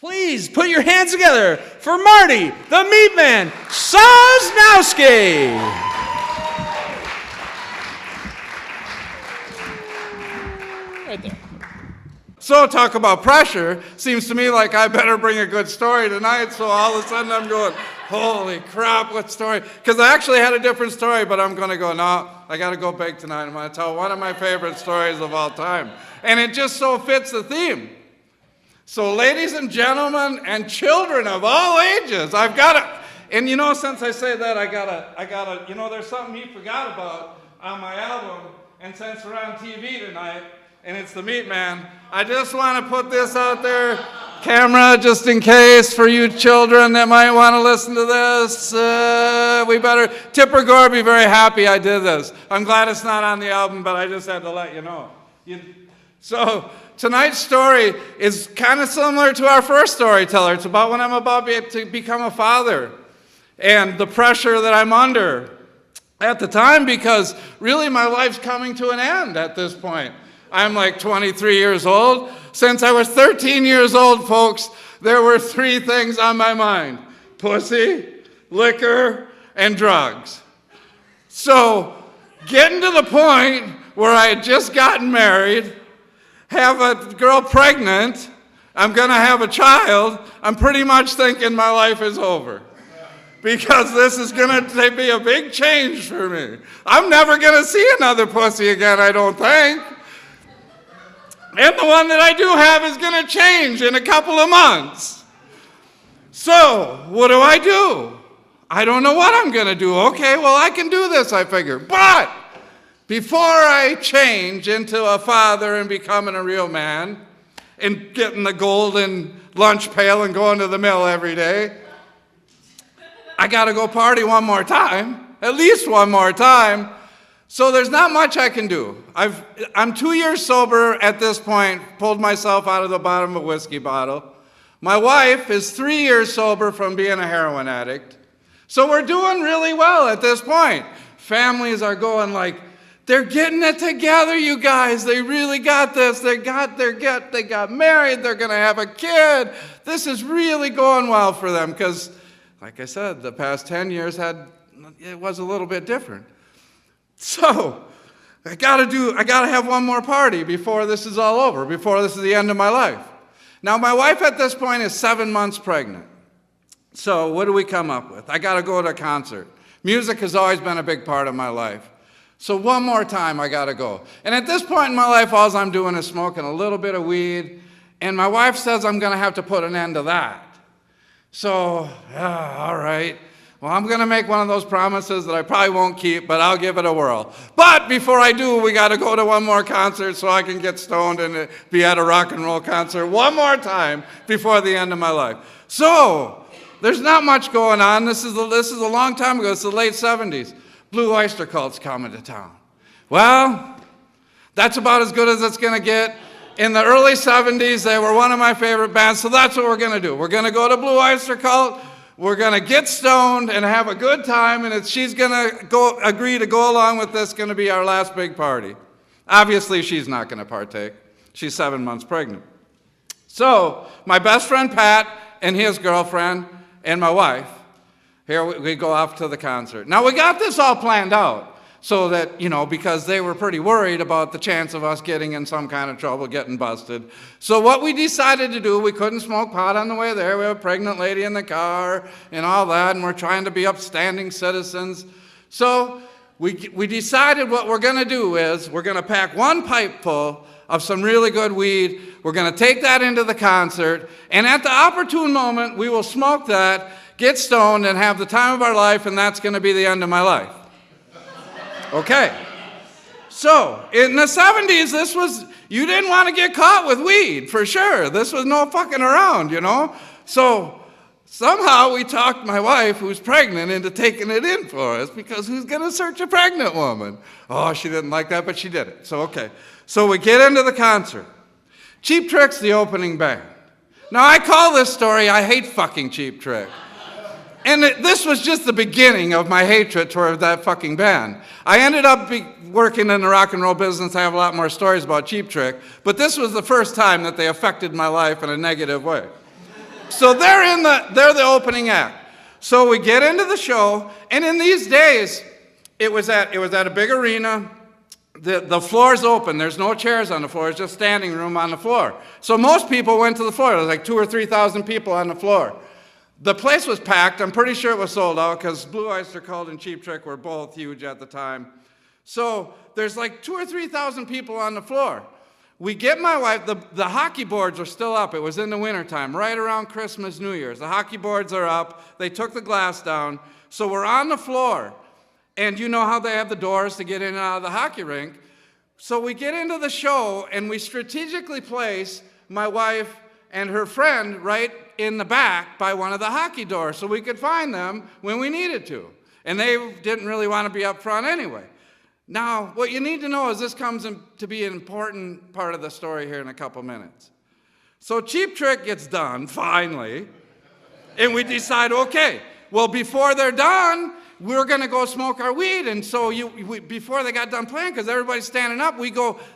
Please put your hands together for Marty, the Meatman, Sosnowski. Right there. So talk about pressure. Seems to me like I better bring a good story tonight, so all of a sudden I'm going, holy crap, what story? Because I actually had a different story, but I'm going to go, no, I got to go big tonight. I'm going to tell one of my favorite stories of all time. And it just so fits the theme. So ladies and gentlemen and children of all ages, I've got to, and you know, since I say that, I gotta, you know, there's something he forgot about on my album, and since we're on TV tonight, and it's the Meatman, I just want to put this out there, camera, just in case, for you children that might want to listen to this, we better, Tipper Gore be very happy I did this. I'm glad it's not on the album, but I just had to let you know. So, tonight's story is kind of similar to our first storyteller. It's about when I'm about to become a father and the pressure that I'm under at the time, because really my life's coming to an end at this point. I'm like 23 years old. Since I was 13 years old, folks, there were three things on my mind: pussy, liquor, and drugs. So, getting to the point where I had just gotten married, have a girl pregnant, I'm going to have a child, I'm pretty much thinking my life is over. Because this is going to be a big change for me. I'm never going to see another pussy again, I don't think. And the one that I do have is going to change in a couple of months. So, what do? I don't know what I'm going to do. Okay, well, I can do this, I figure. But before I change into a father and becoming a real man and getting the golden lunch pail and going to the mill every day, I got to go party one more time, at least one more time. So there's not much I can do. I'm 2 years sober at this point, pulled myself out of the bottom of a whiskey bottle. My wife is 3 years sober from being a heroin addict. So we're doing really well at this point. Families are going like, they're getting it together, you guys. They really got this. They got married. They're going to have a kid. This is really going well for them because, like I said, the past 10 years it was a little bit different. So I got to have one more party before this is all over, before this is the end of my life. Now, my wife at this point is 7 months pregnant. So what do we come up with? I got to go to a concert. Music has always been a big part of my life. So one more time, I got to go. And at this point in my life, all I'm doing is smoking a little bit of weed. And my wife says I'm going to have to put an end to that. So, all right. Well, I'm going to make one of those promises that I probably won't keep, but I'll give it a whirl. But before I do, we got to go to one more concert so I can get stoned and be at a rock and roll concert one more time before the end of my life. So, there's not much going on. This is a long time ago. It's the late 70s. Blue Oyster Cult's coming to town. Well, that's about as good as it's going to get. In the early 70s, they were one of my favorite bands, so that's what we're going to do. We're going to go to Blue Oyster Cult. We're going to get stoned and have a good time, and she's going to agree to go along with this. Going to be our last big party. Obviously, she's not going to partake. She's 7 months pregnant. So my best friend Pat and his girlfriend and my wife, here we go off to the concert. Now, we got this all planned out so that, you know, because they were pretty worried about the chance of us getting in some kind of trouble, getting busted. So what we decided to do, we couldn't smoke pot on the way there. We have a pregnant lady in the car and all that, and we're trying to be upstanding citizens. So we decided what we're going to do is we're going to pack one pipe full of some really good weed. We're going to take that into the concert, and at the opportune moment, we will smoke that, get stoned, and have the time of our life, and that's going to be the end of my life. Okay. So, in the 70s, you didn't want to get caught with weed, for sure. This was no fucking around, you know? So, somehow we talked my wife, who's pregnant, into taking it in for us, because who's going to search a pregnant woman? Oh, she didn't like that, but she did it. So, okay. So, we get into the concert. Cheap Trick's the opening band. Now, I call this story, I hate fucking Cheap Trick. And this was just the beginning of my hatred toward that fucking band. I ended up working in the rock and roll business. I have a lot more stories about Cheap Trick. But this was the first time that they affected my life in a negative way. So they're the opening act. So we get into the show, and in these days, it was at a big arena. The floor's open. There's no chairs on the floor. It's just standing room on the floor. So most people went to the floor. There was like 2,000 or 3,000 people on the floor. The place was packed. I'm pretty sure it was sold out because Blue Oyster Cult and Cheap Trick were both huge at the time. So there's like 2,000 or 3,000 people on the floor. We get my wife, the hockey boards are still up. It was in the wintertime, right around Christmas, New Year's. The hockey boards are up. They took the glass down. So we're on the floor. And you know how they have the doors to get in and out of the hockey rink. So we get into the show, and we strategically place my wife and her friend right in the back by one of the hockey doors so we could find them when we needed to. And they didn't really want to be up front anyway. Now, what you need to know is this comes to be an important part of the story here in a couple minutes. So Cheap Trick gets done, finally, and we decide, okay, well, before they're done, we're going to go smoke our weed. And so before they got done playing, because everybody's standing up,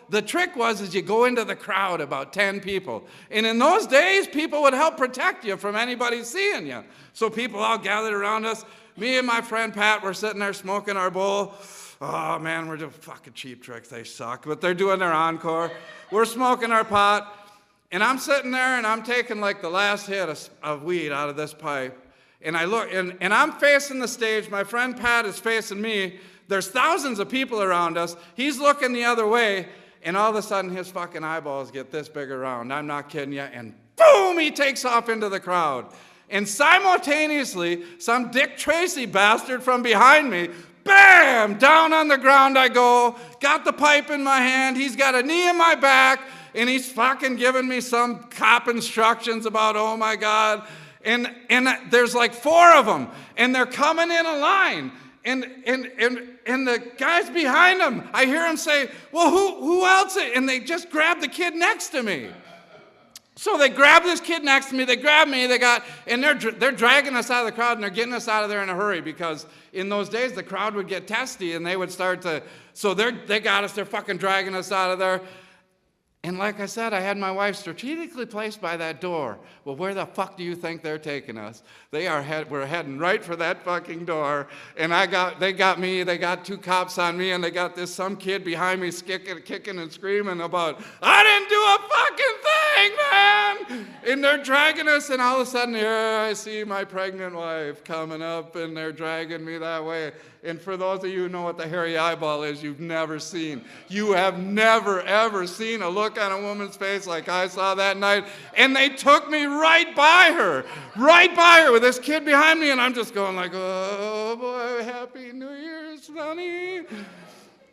the trick was you go into the crowd, about 10 people. And in those days, people would help protect you from anybody seeing you. So people all gathered around us. Me and my friend Pat were sitting there smoking our bowl. Oh, man, we're doing fucking Cheap Tricks. They suck. But they're doing their encore. We're smoking our pot. And I'm sitting there, and I'm taking like the last hit of weed out of this pipe. And I look, and I'm facing the stage. My friend Pat is facing me. There's thousands of people around us. He's looking the other way, and all of a sudden his fucking eyeballs get this big around. I'm not kidding you. And boom, he takes off into the crowd. And simultaneously, some Dick Tracy bastard from behind me, bam, down on the ground I go, got the pipe in my hand. He's got a knee in my back, and he's fucking giving me some cop instructions about, oh my God. And there's like 4 of them, and they're coming in a line, and the guys behind them, I hear them say, well, who else? And they just grab the kid next to me. So they grab this kid next to me, they grab me, and they're dragging us out of the crowd, and they're getting us out of there in a hurry, because in those days, the crowd would get testy, and they would start to, so they got us, they're fucking dragging us out of there. And like I said, I had my wife strategically placed by that door. Well, where the fuck do you think they're taking us? We're heading right for that fucking door. And they got me, they got 2 cops on me, and they got some kid behind me kicking and screaming about, I didn't do a fucking thing, man! And they're dragging us, and all of a sudden, here I see my pregnant wife coming up, and they're dragging me that way. And for those of you who know what the hairy eyeball is, you've never seen. You have never, ever seen a look on a woman's face like I saw that night. And they took me right by her with this kid behind me. And I'm just going like, oh boy, Happy New Year's, honey.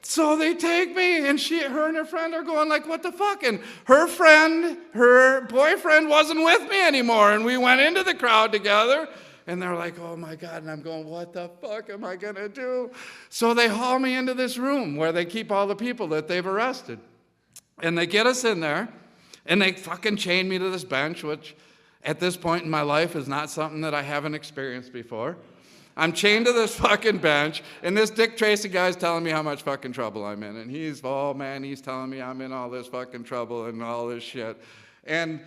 So they take me, and her and her friend are going like, what the fuck? And her boyfriend wasn't with me anymore. And we went into the crowd together. And they're like, oh my God, and I'm going, what the fuck am I gonna do? So they haul me into this room where they keep all the people that they've arrested. And they get us in there, and they fucking chain me to this bench, which at this point in my life is not something that I haven't experienced before. I'm chained to this fucking bench, and this Dick Tracy guy's telling me how much fucking trouble I'm in. And he's telling me I'm in all this fucking trouble and all this shit. And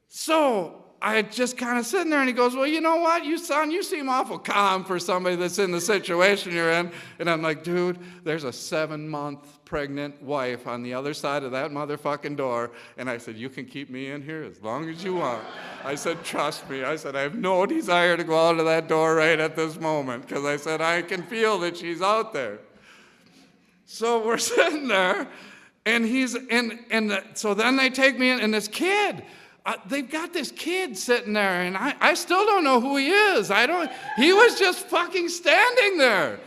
so I just kind of sitting there, and he goes, well, you know what, you seem awful calm for somebody that's in the situation you're in. And I'm like, dude, there's a 7-month pregnant wife on the other side of that motherfucking door. And I said, you can keep me in here as long as you want. I said, trust me. I said, I have no desire to go out of that door right at this moment, because I said, I can feel that she's out there. So we're sitting there, and so then they take me in, and this kid, they've got this kid sitting there, and I still don't know who he is. He was just fucking standing there.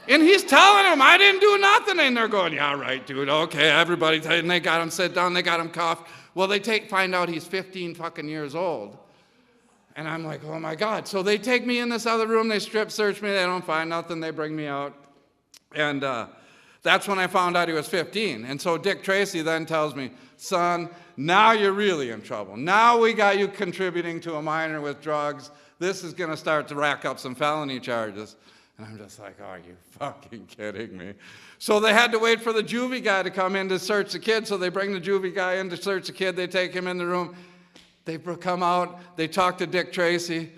And he's telling them, I didn't do nothing. And they're going, yeah, right, dude, okay, everybody. And they got him sit down, they got him cuffed. Well, they find out he's 15 fucking years old. And I'm like, oh my God. So they take me in this other room, they strip search me, they don't find nothing, they bring me out. And that's when I found out he was 15. And so Dick Tracy then tells me, son, now you're really in trouble. Now we got you contributing to a minor with drugs. This is going to start to rack up some felony charges. And I'm just like, are you fucking kidding me? So they had to wait for the juvie guy to come in to search the kid. So they bring the juvie guy in to search the kid. They take him in the room. They come out, they talk to Dick Tracy.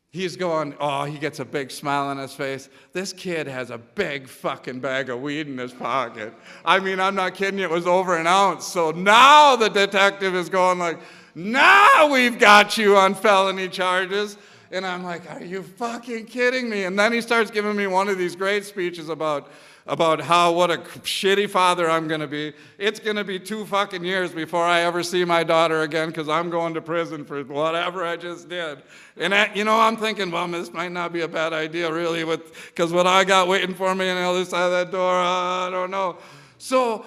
He's going, oh, he gets a big smile on his face. This kid has a big fucking bag of weed in his pocket. I mean, I'm not kidding you, it was over an ounce. So now the detective is going like, now we've got you on felony charges. And I'm like, are you fucking kidding me? And then he starts giving me one of these great speeches about how what a shitty father I'm going to be. It's going to be 2 fucking years before I ever see my daughter again because I'm going to prison for whatever I just did. And I'm thinking, well, this might not be a bad idea really because what I got waiting for me on the other side of that door, I don't know. So,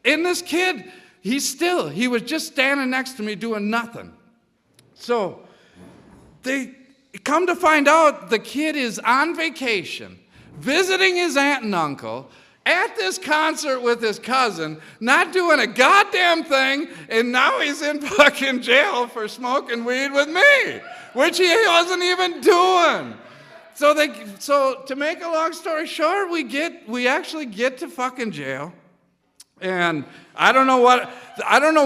and this kid, he was just standing next to me doing nothing. So, they come to find out the kid is on vacation, visiting his aunt and uncle, at this concert with his cousin, not doing a goddamn thing, and now he's in fucking jail for smoking weed with me, which he wasn't even doing. So to make a long story short, we actually get to fucking jail. And I don't know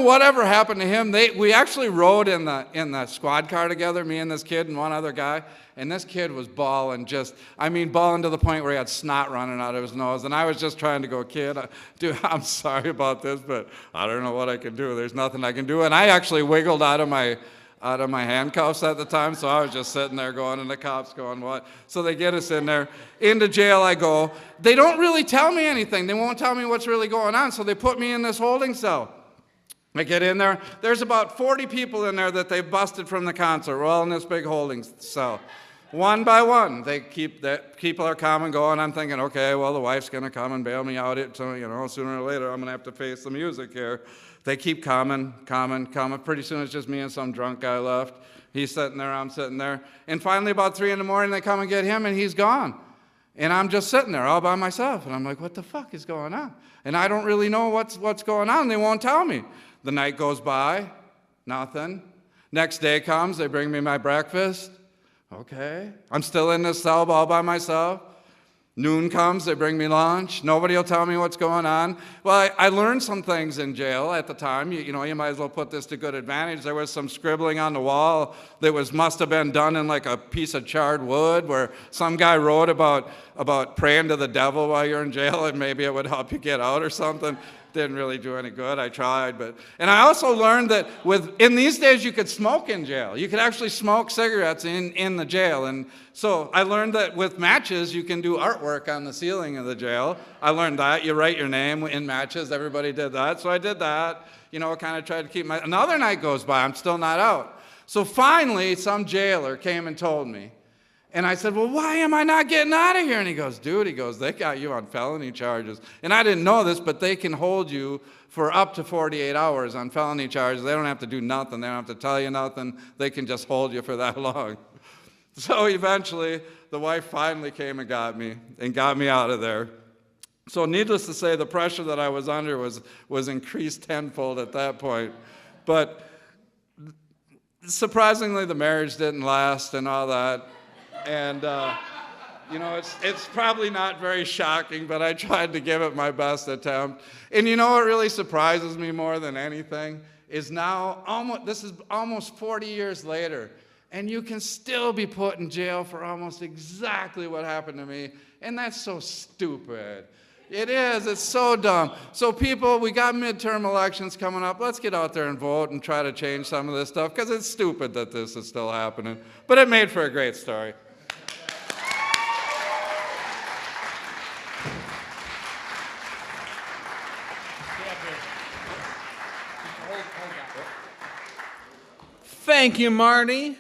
whatever happened to him. We actually rode in the squad car together, me and this kid and one other guy. And this kid was bawling bawling to the point where he had snot running out of his nose. And I was just trying to go, kid, dude, I'm sorry about this, but I don't know what I can do. There's nothing I can do. And I actually wiggled out of my handcuffs at the time, so I was just sitting there going, and the cops going, what? So they get us in there. Into jail I go. They don't really tell me anything. They won't tell me what's really going on, so they put me in this holding cell. I get in there. There's about 40 people in there that they've busted from the concert. We're all in this big holding cell. One by one, people are coming, going. I'm thinking, okay, well, the wife's going to come and bail me out. So, sooner or later, I'm going to have to face the music here. They keep coming. Pretty soon, it's just me and some drunk guy left. He's sitting there, I'm sitting there. And finally, about 3 a.m, they come and get him, and he's gone. And I'm just sitting there all by myself. And I'm like, what the fuck is going on? And I don't really know what's going on. They won't tell me. The night goes by, nothing. Next day comes, they bring me my breakfast. Okay. I'm still in this cell all by myself. Noon comes, they bring me lunch. Nobody will tell me what's going on. Well, I learned some things in jail at the time. You might as well put this to good advantage. There was some scribbling on the wall that must have been done in like a piece of charred wood where some guy wrote about praying to the devil while you're in jail and maybe it would help you get out or something. Didn't really do any good. I tried, and I also learned that in these days you could smoke in jail. You could actually smoke cigarettes in the jail, and so I learned that with matches you can do artwork on the ceiling of the jail. I learned that you write your name in matches. Everybody did that, so I did that. Kind of tried to keep Another night goes by. I'm still not out. So finally, some jailer came and told me. And I said, well, why am I not getting out of here? And he goes, dude, they got you on felony charges. And I didn't know this, but they can hold you for up to 48 hours on felony charges. They don't have to do nothing. They don't have to tell you nothing. They can just hold you for that long. So eventually, the wife finally came and got me out of there. So needless to say, the pressure that I was under was increased tenfold at that point. But surprisingly, the marriage didn't last and all that. And, it's probably not very shocking, but I tried to give it my best attempt. And what really surprises me more than anything is now, this is almost 40 years later, and you can still be put in jail for almost exactly what happened to me. And that's so stupid. It is. It's so dumb. So people, we got midterm elections coming up. Let's get out there and vote and try to change some of this stuff because it's stupid that this is still happening. But it made for a great story. Thank you, Marty.